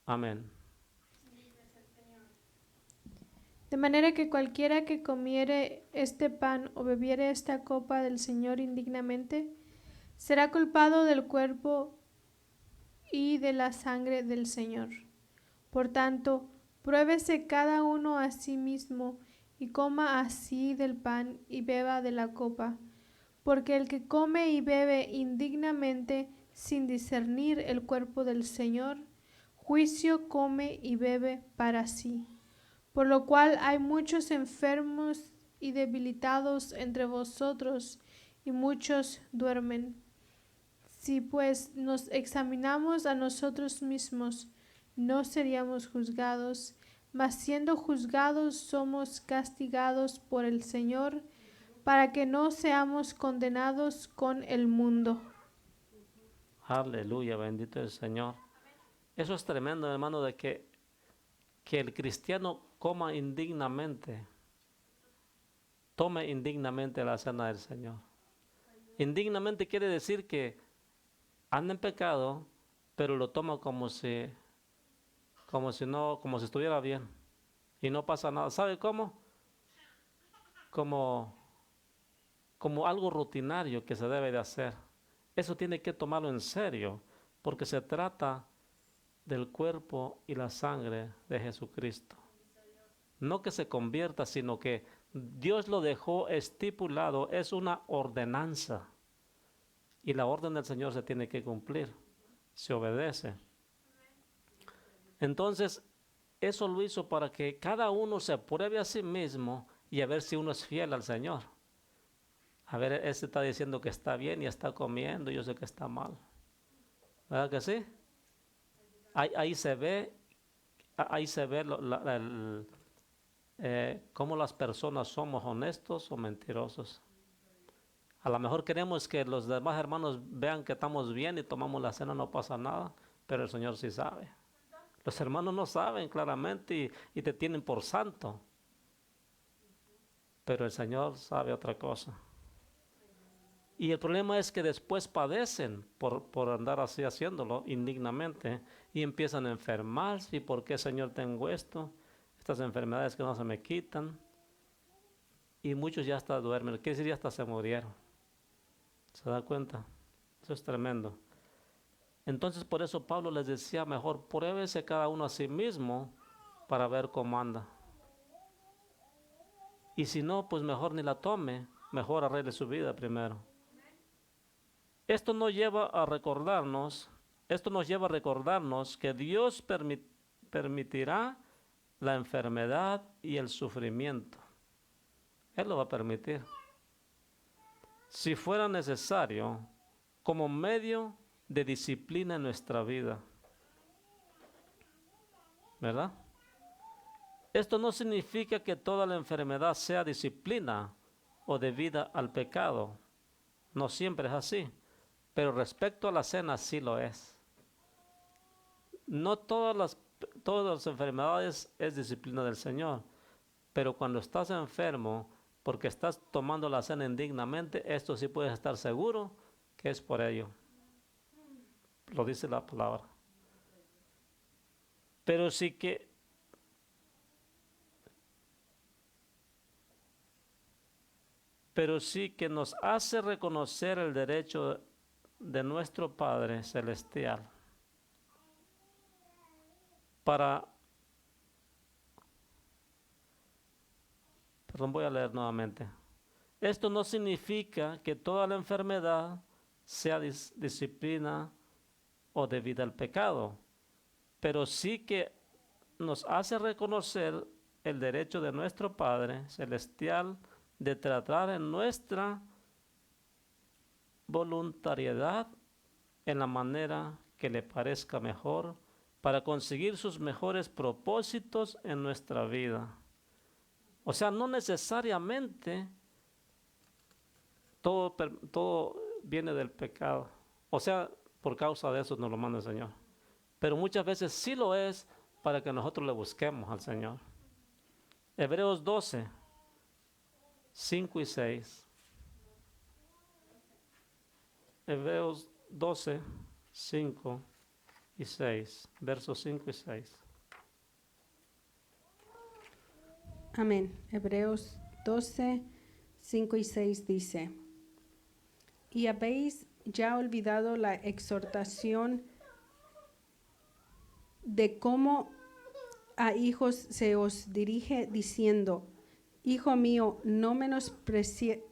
Amén. De manera que cualquiera que comiere este pan o bebiere esta copa del Señor indignamente, será culpado del cuerpo y de la sangre del Señor. Por tanto, pruébese cada uno a sí mismo, y coma así del pan y beba de la copa. Porque el que come y bebe indignamente, sin discernir el cuerpo del Señor, juicio come y bebe para sí. Por lo cual hay muchos enfermos y debilitados entre vosotros, y muchos duermen. Si pues nos examinamos a nosotros mismos, no seríamos juzgados, mas siendo juzgados somos castigados por el Señor, para que no seamos condenados con el mundo. Aleluya, bendito es el Señor. Eso es tremendo, hermano, de que el cristiano coma indignamente, tome indignamente la cena del Señor. Indignamente quiere decir que anda en pecado, pero lo toma como si estuviera bien y no pasa nada. ¿Sabe cómo? Como algo rutinario que se debe de hacer. Eso tiene que tomarlo en serio, porque se trata del cuerpo y la sangre de Jesucristo. No que se convierta, sino que Dios lo dejó estipulado, es una ordenanza. Y la orden del Señor se tiene que cumplir, se obedece. Entonces, eso lo hizo para que cada uno se pruebe a sí mismo y a ver si uno es fiel al Señor. A ver, este está diciendo que está bien y está comiendo, y yo sé que está mal. ¿Verdad que sí? Ahí se ve cómo las personas somos honestos o mentirosos. A lo mejor queremos que los demás hermanos vean que estamos bien y tomamos la cena, no pasa nada, pero el Señor sí sabe. Los hermanos no saben claramente y te tienen por santo, pero el Señor sabe otra cosa. Y el problema es que después padecen por andar así haciéndolo indignamente y empiezan a enfermarse. ¿Y por qué, Señor, tengo esto? Estas enfermedades que no se me quitan. Y muchos ya hasta duermen, quiere decir ya hasta se murieron. ¿Se da cuenta? Eso es tremendo. Entonces por eso Pablo les decía, mejor pruébese cada uno a sí mismo para ver cómo anda. Y si no, pues mejor ni la tome, mejor arregle su vida primero. Esto nos lleva a recordarnos que Dios permitirá la enfermedad y el sufrimiento. Él lo va a permitir. Si fuera necesario, como medio de disciplina en nuestra vida. ¿Verdad? Esto no significa que toda la enfermedad sea disciplina o debida al pecado. No siempre es así. Pero respecto a la cena sí lo es. No todas las enfermedades es disciplina del Señor. Pero cuando estás enfermo, porque estás tomando la cena indignamente, esto sí puedes estar seguro que es por ello. Lo dice la palabra. Pero sí que nos hace reconocer el derecho de nuestro Padre Celestial voy a leer nuevamente. Esto no significa que toda la enfermedad sea disciplina o debida al pecado, pero sí que nos hace reconocer el derecho de nuestro Padre Celestial de tratar en nuestra voluntariedad en la manera que le parezca mejor para conseguir sus mejores propósitos en nuestra vida. O sea, no necesariamente todo viene del pecado. O sea, por causa de eso nos lo manda el Señor. Pero muchas veces sí lo es para que nosotros le busquemos al Señor. Hebreos 12, 5 y 6. Hebreos 12, 5 y 6. Versos 5 y 6. Amén. Hebreos 12, 5 y 6 dice: ¿Y habéis ya olvidado la exhortación de cómo a hijos se os dirige diciendo: Hijo mío, no menosprecies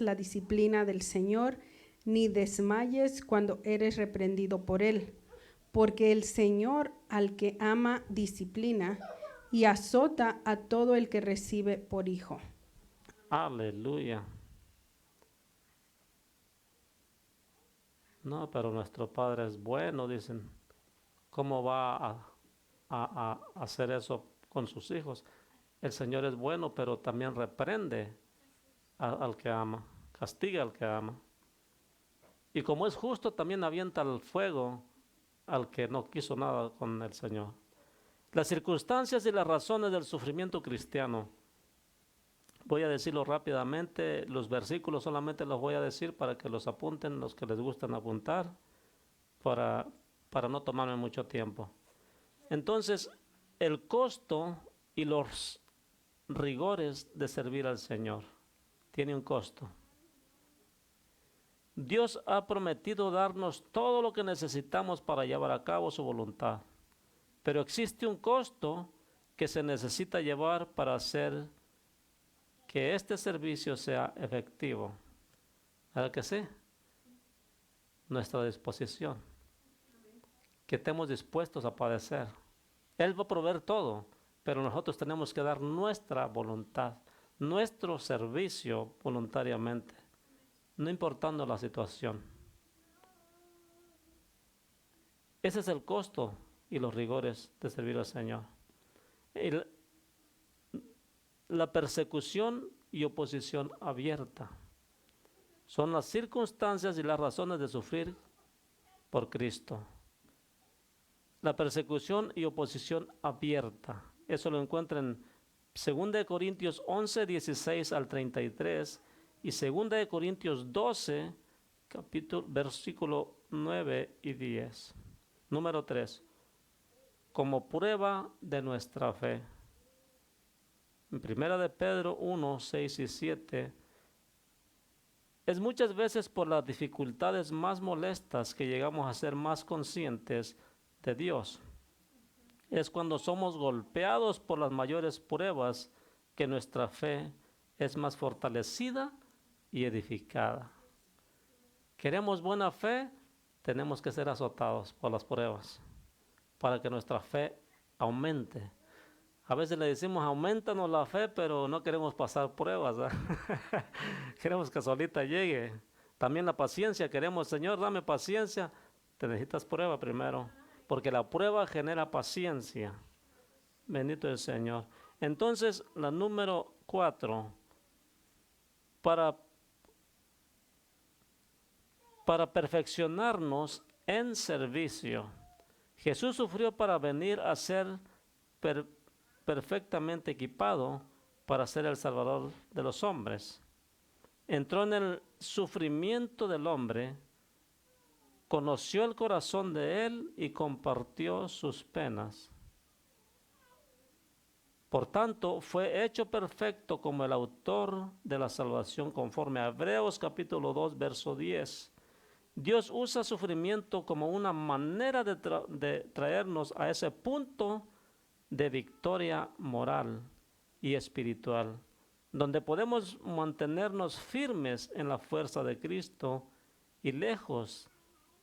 la disciplina del Señor, ni desmayes cuando eres reprendido por Él? Porque el Señor al que ama disciplina y azota a todo el que recibe por hijo. Aleluya. No, pero nuestro Padre es bueno, dicen. ¿Cómo va a hacer eso con sus hijos? El Señor es bueno, pero también reprende al que ama, castiga al que ama. Y como es justo, también avienta al fuego al que no quiso nada con el Señor. Las circunstancias y las razones del sufrimiento cristiano. Voy a decirlo rápidamente, los versículos solamente los voy a decir para que los apunten, los que les gustan apuntar, para no tomarme mucho tiempo. Entonces, el costo y los rigores de servir al Señor tiene un costo. Dios ha prometido darnos todo lo que necesitamos para llevar a cabo su voluntad, pero existe un costo que se necesita llevar para hacer que este servicio sea efectivo. ¿Verdad que sí? Nuestra disposición. Que estemos dispuestos a padecer. Él va a proveer todo, pero nosotros tenemos que dar nuestra voluntad, nuestro servicio voluntariamente, no importando la situación. Ese es el costo y los rigores de servir al Señor. La persecución y oposición abierta son las circunstancias y las razones de sufrir por Cristo. La persecución y oposición abierta. Eso lo encuentran en 2 Corintios 11, 16 al 33 y 2 Corintios 12, versículo 9 y 10. Número 3. Como prueba de nuestra fe. En 1 Pedro 1, 6 y 7. Es muchas veces por las dificultades más molestas que llegamos a ser más conscientes de Dios. Es cuando somos golpeados por las mayores pruebas que nuestra fe es más fortalecida y edificada. ¿Queremos buena fe? Tenemos que ser azotados por las pruebas para que nuestra fe aumente. A veces le decimos, aumentanos la fe, pero no queremos pasar pruebas. Queremos que solita llegue. También la paciencia, queremos, Señor, dame paciencia. Te necesitas prueba primero, porque la prueba genera paciencia. Bendito el Señor. Entonces, la número 4, para perfeccionarnos en servicio. Jesús sufrió para venir a ser perfectamente equipado para ser el Salvador de los hombres. Entró en el sufrimiento del hombre, conoció el corazón de él y compartió sus penas. Por tanto, fue hecho perfecto como el autor de la salvación, conforme a Hebreos capítulo 2, verso 10. Dios usa sufrimiento como una manera de traernos a ese punto de victoria moral y espiritual, donde podemos mantenernos firmes en la fuerza de Cristo y lejos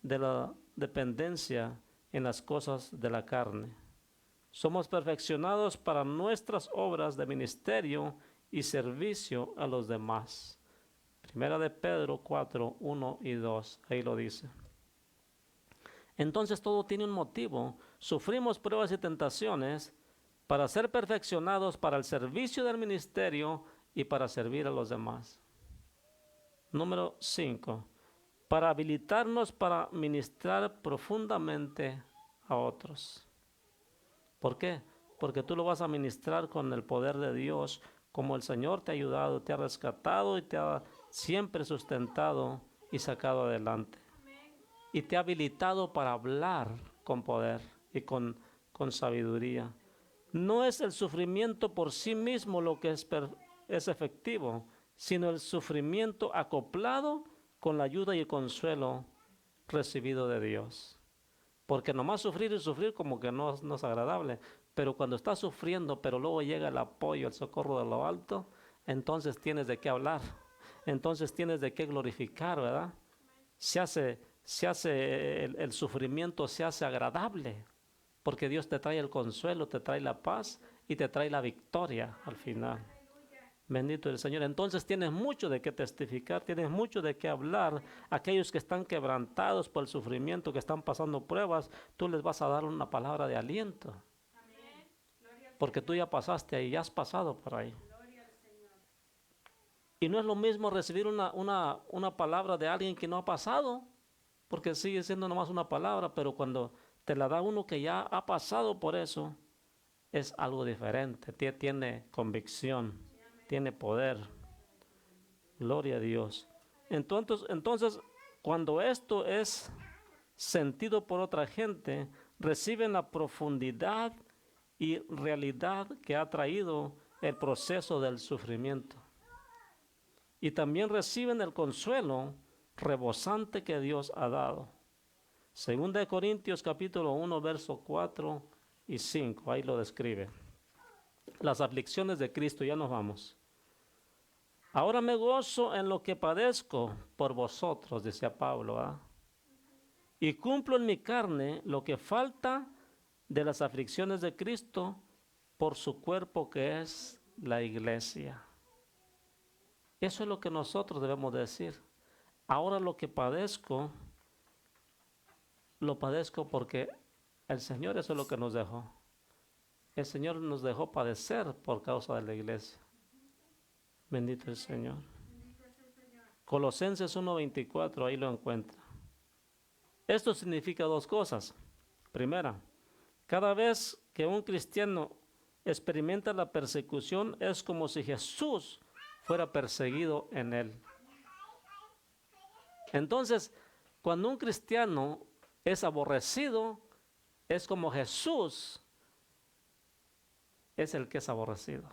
de la dependencia en las cosas de la carne. Somos perfeccionados para nuestras obras de ministerio y servicio a los demás. 1 Pedro 4, 1 y 2, ahí lo dice. Entonces todo tiene un motivo. Sufrimos pruebas y tentaciones para ser perfeccionados para el servicio del ministerio y para servir a los demás. Número 5. Para habilitarnos para ministrar profundamente a otros. ¿Por qué? Porque tú lo vas a ministrar con el poder de Dios, como el Señor te ha ayudado, te ha rescatado y te ha siempre sustentado y sacado adelante. Y te ha habilitado para hablar con poder y con sabiduría. No es el sufrimiento por sí mismo lo que es efectivo, sino el sufrimiento acoplado con la ayuda y el consuelo recibido de Dios. Porque nomás sufrir y sufrir como que no es agradable. Pero cuando estás sufriendo, pero luego llega el apoyo, el socorro de lo alto, entonces tienes de qué hablar. Entonces tienes de qué glorificar, ¿verdad? El sufrimiento se hace agradable. Porque Dios te trae el consuelo, te trae la paz y te trae la victoria al final. Bendito el Señor. Entonces tienes mucho de qué testificar, tienes mucho de qué hablar. Aquellos que están quebrantados por el sufrimiento, que están pasando pruebas, tú les vas a dar una palabra de aliento. Porque tú ya pasaste ahí, ya has pasado por ahí. Y no es lo mismo recibir una palabra de alguien que no ha pasado, porque sigue siendo nomás una palabra, pero cuando te la da uno que ya ha pasado por eso, es algo diferente, tiene convicción. Tiene poder. Gloria a Dios. Entonces, cuando esto es sentido por otra gente, reciben la profundidad y realidad que ha traído el proceso del sufrimiento. Y también reciben el consuelo rebosante que Dios ha dado. Segunda de Corintios capítulo 1, verso 4 y 5, ahí lo describe. Las aflicciones de Cristo, ya nos vamos. Ahora me gozo en lo que padezco por vosotros, decía Pablo, ¿eh? Y cumplo en mi carne lo que falta de las aflicciones de Cristo por su cuerpo que es la iglesia. Eso es lo que nosotros debemos decir. Ahora lo que padezco, lo padezco porque el Señor eso es lo que nos dejó. El Señor nos dejó padecer por causa de la iglesia. Bendito el Señor. Colosenses 1:24, ahí lo encuentra. Esto significa dos cosas. Primera, cada vez que un cristiano experimenta la persecución es como si Jesús fuera perseguido en él. Entonces, cuando un cristiano es aborrecido, es como Jesús es el que es aborrecido.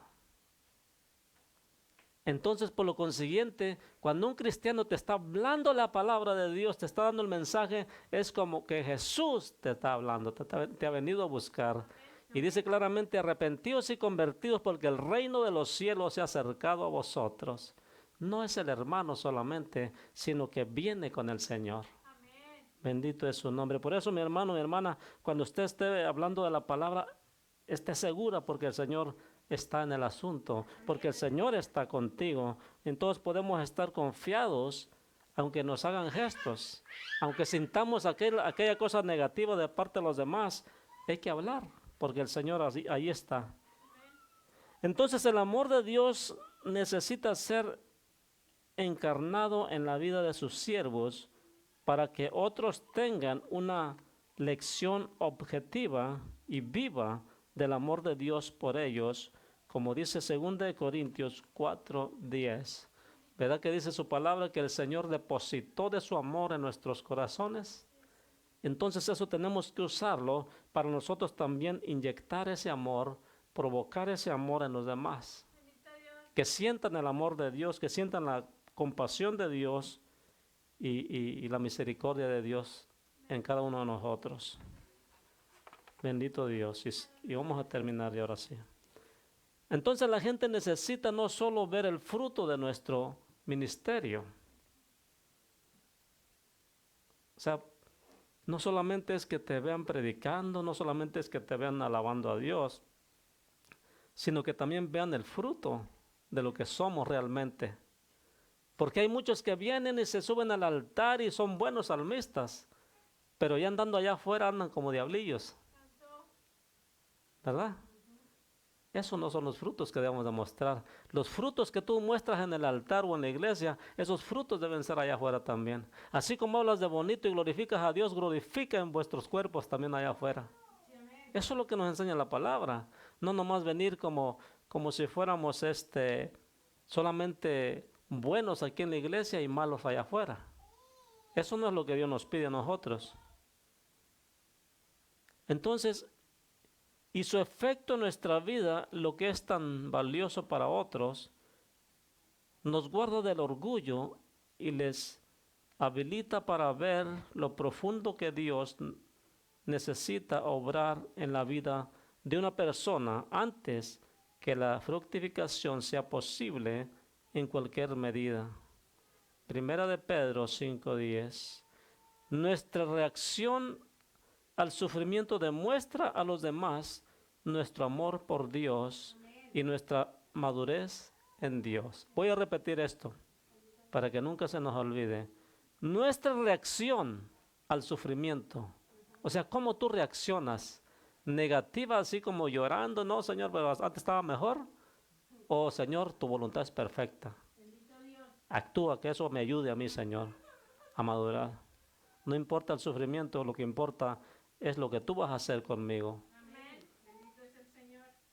Entonces, por lo consiguiente, cuando un cristiano te está hablando la palabra de Dios, te está dando el mensaje, es como que Jesús te está hablando, te ha venido a buscar. Y dice claramente, arrepentidos y convertidos porque el reino de los cielos se ha acercado a vosotros. No es el hermano solamente, sino que viene con el Señor. Amén. Bendito es su nombre. Por eso, mi hermano, mi hermana, cuando usted esté hablando de la palabra, esté segura porque el Señor está en el asunto, porque el Señor está contigo. Entonces podemos estar confiados, aunque nos hagan gestos, aunque sintamos aquella cosa negativa de parte de los demás, hay que hablar, porque el Señor ahí está. Entonces el amor de Dios necesita ser encarnado en la vida de sus siervos para que otros tengan una lección objetiva y viva del amor de Dios por ellos, como dice 2 Corintios 4:10. ¿Verdad que dice su palabra que el Señor depositó de su amor en nuestros corazones? Entonces eso tenemos que usarlo para nosotros también inyectar ese amor, provocar ese amor en los demás. Que sientan el amor de Dios, que sientan la compasión de Dios y la misericordia de Dios en cada uno de nosotros. Bendito Dios. Y vamos a terminar y ahora sí. Entonces la gente necesita no solo ver el fruto de nuestro ministerio. O sea, no solamente es que te vean predicando, no solamente es que te vean alabando a Dios, sino que también vean el fruto de lo que somos realmente. Porque hay muchos que vienen y se suben al altar y son buenos salmistas, pero ya andando allá afuera andan como diablillos, ¿verdad? Esos no son los frutos que debemos de mostrar. Los frutos que tú muestras en el altar o en la iglesia, esos frutos deben ser allá afuera también. Así como hablas de bonito y glorificas a Dios, glorifica en vuestros cuerpos también allá afuera. Eso es lo que nos enseña la palabra. No nomás venir como si fuéramos solamente buenos aquí en la iglesia y malos allá afuera. Eso no es lo que Dios nos pide a nosotros. Entonces, y su efecto en nuestra vida, lo que es tan valioso para otros, nos guarda del orgullo y les habilita para ver lo profundo que Dios necesita obrar en la vida de una persona antes que la fructificación sea posible en cualquier medida. Primera de Pedro 5:10. Nuestra reacción al sufrimiento demuestra a los demás nuestro amor por Dios y nuestra madurez en Dios. Voy a repetir esto para que nunca se nos olvide. Nuestra reacción al sufrimiento, o sea, cómo tú reaccionas, negativa así como llorando, no Señor, pero antes estaba mejor, o Señor, tu voluntad es perfecta. Actúa que eso me ayude a mí, Señor, a madurar. No importa el sufrimiento, lo que importa es lo que tú vas a hacer conmigo.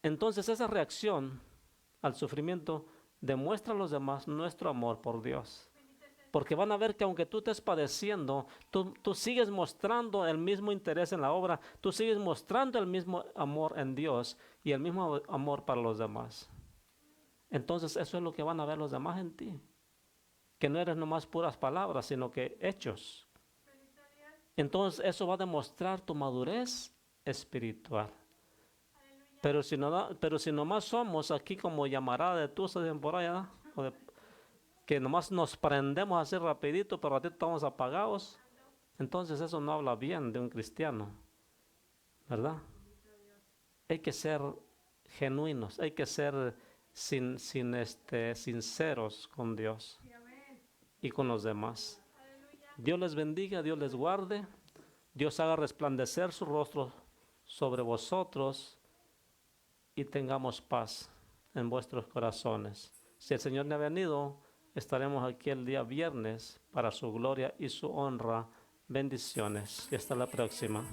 Entonces esa reacción al sufrimiento demuestra a los demás nuestro amor por Dios. Porque van a ver que aunque tú estés padeciendo, tú sigues mostrando el mismo interés en la obra, tú sigues mostrando el mismo amor en Dios y el mismo amor para los demás. Entonces eso es lo que van a ver los demás en ti. Que no eres nomás puras palabras, sino que hechos. Entonces eso va a demostrar tu madurez espiritual. Pero si nomás somos aquí como llamarada de tusas por allá, que nomás nos prendemos así rapidito, pero ratito estamos apagados, entonces eso no habla bien de un cristiano, ¿verdad? Hay que ser genuinos, hay que ser sinceros con Dios y con los demás. Dios les bendiga, Dios les guarde, Dios haga resplandecer su rostro sobre vosotros y tengamos paz en vuestros corazones. Si el Señor no ha venido, estaremos aquí el día viernes para su gloria y su honra. Bendiciones y hasta la próxima.